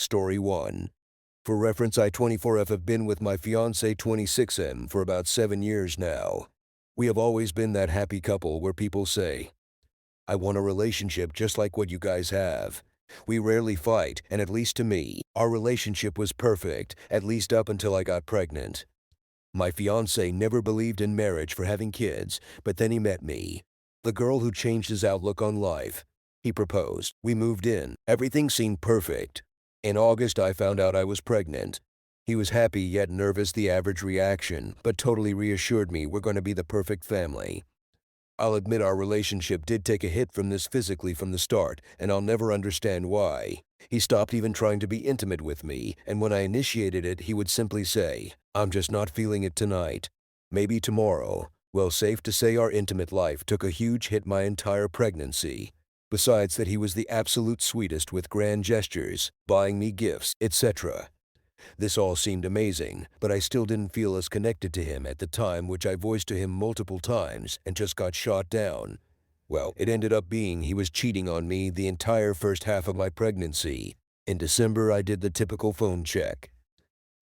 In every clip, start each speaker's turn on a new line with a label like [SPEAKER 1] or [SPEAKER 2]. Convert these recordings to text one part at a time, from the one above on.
[SPEAKER 1] Story 1. For reference, I 24F have been with my fiancée 26M for about 7 years now. We have always been that happy couple where people say, I want a relationship just like what you guys have. We rarely fight, and at least to me, our relationship was perfect, at least up until I got pregnant. My fiancé never believed in marriage for having kids, but then he met me, the girl who changed his outlook on life. He proposed. We moved in. Everything seemed perfect. In August, I found out I was pregnant. He was happy yet nervous, the average reaction, but totally reassured me we're going to be the perfect family. I'll admit our relationship did take a hit from this physically from the start, and I'll never understand why. He stopped even trying to be intimate with me, and when I initiated it, he would simply say, I'm just not feeling it tonight. Maybe tomorrow. Well, safe to say our intimate life took a huge hit my entire pregnancy. Besides that, he was the absolute sweetest with grand gestures, buying me gifts, etc. This all seemed amazing, but I still didn't feel as connected to him at the time, which I voiced to him multiple times and just got shot down. Well, it ended up being he was cheating on me the entire first half of my pregnancy. In December, I did the typical phone check.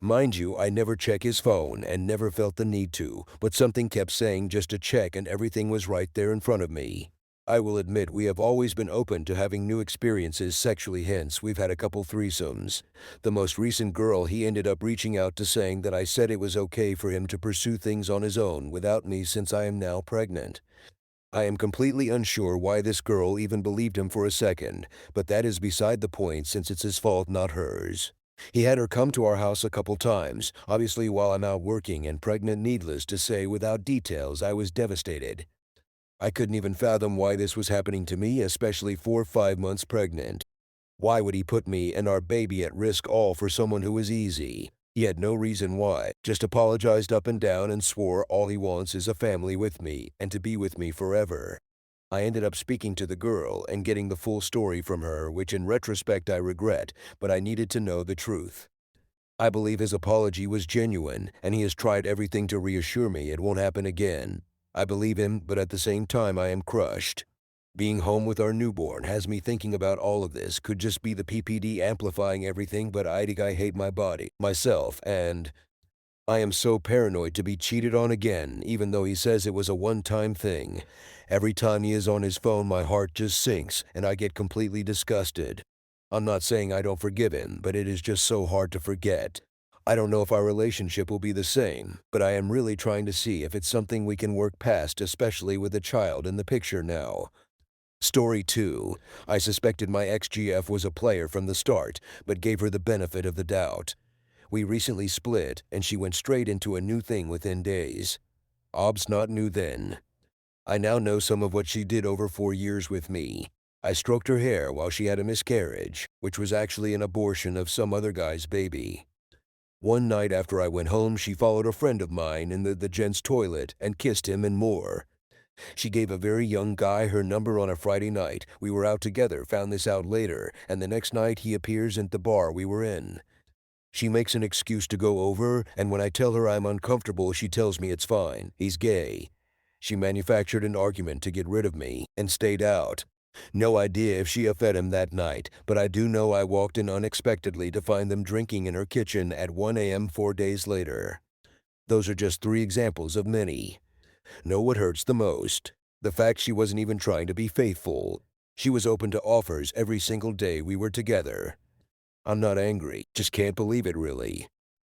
[SPEAKER 1] Mind you, I never check his phone and never felt the need to, but something kept saying just to check and everything was right there in front of me. I will admit we have always been open to having new experiences sexually, hence we've had a couple threesomes. The most recent girl, he ended up reaching out to saying that I said it was okay for him to pursue things on his own without me since I am now pregnant. I am completely unsure why this girl even believed him for a second, but that is beside the point since it's his fault, not hers. He had her come to our house a couple times, obviously while I'm out working and pregnant. Needless to say, without details, I was devastated. I couldn't even fathom why this was happening to me, especially 4 or 5 months pregnant. Why would he put me and our baby at risk all for someone who was easy? He had no reason why, just apologized up and down and swore all he wants is a family with me and to be with me forever. I ended up speaking to the girl and getting the full story from her, which in retrospect I regret, but I needed to know the truth. I believe his apology was genuine, and he has tried everything to reassure me it won't happen again. I believe him, but at the same time I am crushed. Being home with our newborn has me thinking about all of this could just be the PPD amplifying everything, but I think I hate my body, myself, and I am so paranoid to be cheated on again, even though he says it was a one-time thing. Every time he is on his phone, my heart just sinks, and I get completely disgusted. I'm not saying I don't forgive him, but it is just so hard to forget. I don't know if our relationship will be the same, but I am really trying to see if it's something we can work past, especially with a child in the picture now. Story 2. I suspected my ex-GF was a player from the start, but gave her the benefit of the doubt. We recently split, and she went straight into a new thing within days. Obs not new then. I now know some of what she did over 4 years with me. I stroked her hair while she had a miscarriage, which was actually an abortion of some other guy's baby. One night after I went home, she followed a friend of mine in the gents' toilet and kissed him and more. She gave a very young guy her number on a Friday night. We were out together, found this out later, and the next night he appears at the bar we were in. She makes an excuse to go over, and when I tell her I'm uncomfortable, she tells me it's fine. He's gay. She manufactured an argument to get rid of me and stayed out. No idea if she fed him that night, but I do know I walked in unexpectedly to find them drinking in her kitchen at 1 a.m. 4 days later. Those are just 3 examples of many. Know what hurts the most? The fact she wasn't even trying to be faithful. She was open to offers every single day we were together. I'm not angry, just can't believe it really.